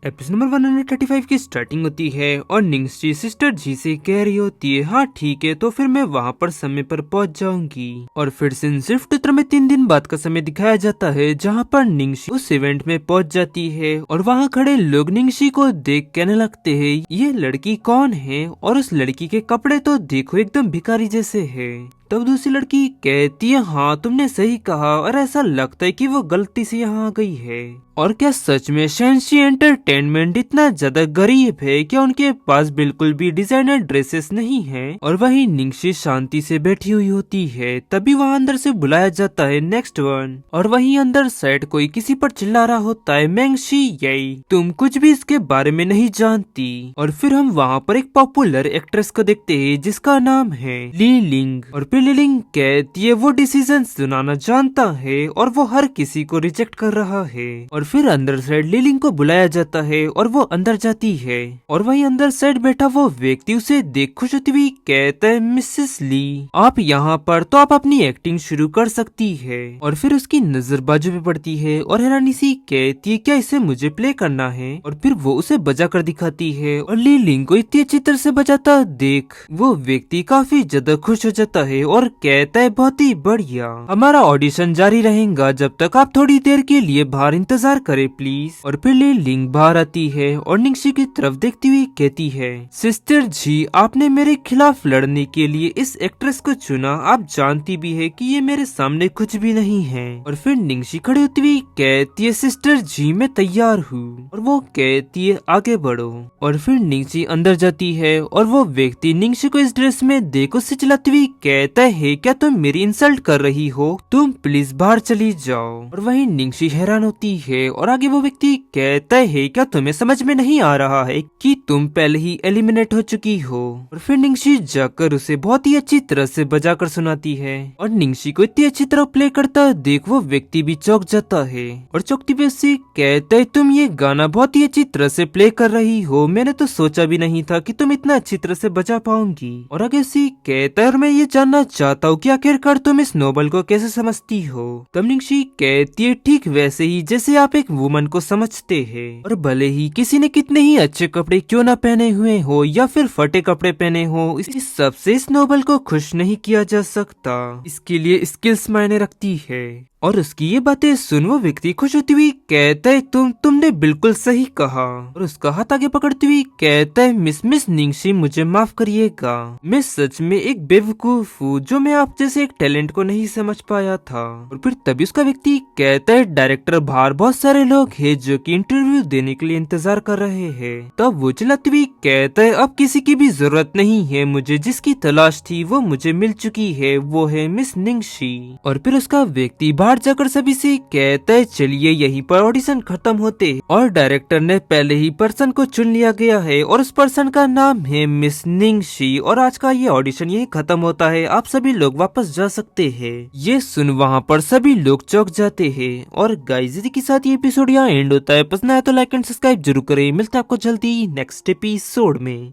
Episode number 135 की starting होती है और निंगशी सिस्टर जी से कह रही होती है, हाँ ठीक है, तो फिर मैं वहाँ पर समय पर पहुँच जाऊंगी। और फिर सिर्फ चित्र में 3 दिन बाद का समय दिखाया जाता है, जहाँ पर निंगशी उस इवेंट में पहुँच जाती है और वहाँ खड़े लोग निंगशी को देख कहने लगते हैं, ये लड़की कौन है, और उस लड़की के कपड़े तो देखो एकदम भिखारी जैसे है। तब दूसरी लड़की कहती है, हाँ तुमने सही कहा, और ऐसा लगता है कि वो गलती से यहाँ आ गई है। और क्या सच में शहंशी एंटरटेनमेंट इतना ज्यादा गरीब है? क्या उनके पास बिल्कुल भी डिजाइनर ड्रेसेस नहीं है? और वही निंगशी शांति से बैठी हुई होती है। तभी वहाँ अंदर से बुलाया जाता है नेक्स्ट वन, और वहीं अंदर साइड कोई किसी पर चिल्ला रहा होता है, मेंगशी यही तुम कुछ भी इसके बारे में नहीं जानती। और फिर हम वहाँ पर एक पॉपुलर एक्ट्रेस को देखते हैं जिसका नाम है ली लिंग। और फिर ली लिंग कहती है वो डिसीजन सुनाना जानता है और वो हर किसी को रिजेक्ट कर रहा है। और फिर अंदर साइड लीलिंग को बुलाया जाता है और वो अंदर जाती है, और वहीं अंदर साइड बैठा वो व्यक्ति उसे देख खुश होती हुई कहता है, मिसेस ली आप यहाँ पर, तो आप अपनी एक्टिंग शुरू कर सकती है। और फिर उसकी नजर बाजू पे पड़ती है और हैरानी सी कहती है, क्या इसे मुझे प्ले करना है? और फिर वो उसे बजा कर दिखाती है और लीलिंग को इतनी अच्छी तरह से बजाता देख वो व्यक्ति काफी ज्यादा खुश हो जाता है और कहता है, बहुत ही बढ़िया, हमारा ऑडिशन जारी रहेगा जब तक आप थोड़ी देर के लिए बाहर इंतजार करे प्लीज। और फिर लीलिंग बाहर आती है और निंगशी की तरफ देखती हुई कहती है, सिस्टर जी आपने मेरे खिलाफ लड़ने के लिए इस एक्ट्रेस को चुना, आप जानती भी है कि ये मेरे सामने कुछ भी नहीं है। और फिर निंगशी खड़ी होती हुई कहती है, सिस्टर जी मैं तैयार हूँ। और वो कहती है, आगे बढ़ो। और फिर निंगशी अंदर जाती है और वो व्यक्ति निंगशी को इस ड्रेस में देख उससे चिल्लाती हुई कहता है, क्या तुम मेरी इंसल्ट कर रही हो? तुम प्लीज बाहर चली जाओ। और वहीं निंगशी हैरान होती है और आगे वो व्यक्ति कहता है, क्या तुम्हें समझ में नहीं आ रहा है कि तुम पहले ही एलिमिनेट हो चुकी हो? और फिर निंगशी जाकर उसे बहुत ही अच्छी तरह से बजाकर सुनाती है, और निंगशी को इतनी अच्छी तरह प्ले करता देख वो व्यक्ति भी चौंक जाता है और चौंकती हुई उससे कहता है, तुम ये गाना बहुत ही अच्छी तरह से प्ले कर रही हो, मैंने तो सोचा भी नहीं था कि तुम इतना अच्छी तरह से बजा पाऊंगी। और आगे उसे कहता है, और मैं ये जानना चाहता हूँ कि आखिरकार तुम इस नोबल को कैसे समझती हो? तब निंगशी कहती है, ठीक वैसे ही जैसे आप एक वुमन को समझते हैं, और भले ही किसी ने कितने ही अच्छे कपड़े क्यों ना पहने हुए हो या फिर फटे कपड़े पहने हो, इस सबसे इस नोबल को खुश नहीं किया जा सकता, इसके लिए स्किल्स मायने रखती है। और उसकी ये बातें सुन वो व्यक्ति खुश होती हुई कहता है, तुमने बिल्कुल सही कहा। और उसका हाथ आगे पकड़ती हुई कहता है, मिस निंगशी मुझे माफ करिएगा, मैं सच में एक बेवकूफ हूँ जो मैं आप जैसे एक टैलेंट को नहीं समझ पाया था। और फिर तभी उसका व्यक्ति कहता है, डायरेक्टर बाहर बहुत सारे लोग हैं जो कि इंटरव्यू देने के लिए इंतजार कर रहे हैं। तब वो चिल्लाती हुई कहता है, अब किसी की भी जरूरत नहीं है, मुझे जिसकी तलाश थी वो मुझे मिल चुकी है, वो है मिस निंगशी। और फिर उसका व्यक्ति बाहर जाकर सभी से कहता है, चलिए यहीं पर ऑडिशन खत्म होते, और डायरेक्टर ने पहले ही पर्सन को चुन लिया गया है और उस पर्सन का नाम है मिस निंगशी, और आज का ये ऑडिशन यहीं खत्म होता है, आप सभी लोग वापस जा सकते हैं। ये सुन वहाँ पर सभी लोग चौंक जाते हैं। और गाइस इसी के साथ ये एपिसोड यहाँ एंड होता है। पसंद आया तो लाइक एंड सब्सक्राइब जरूर करें। मिलता है आपको जल्दी नेक्स्ट एपिसोड में।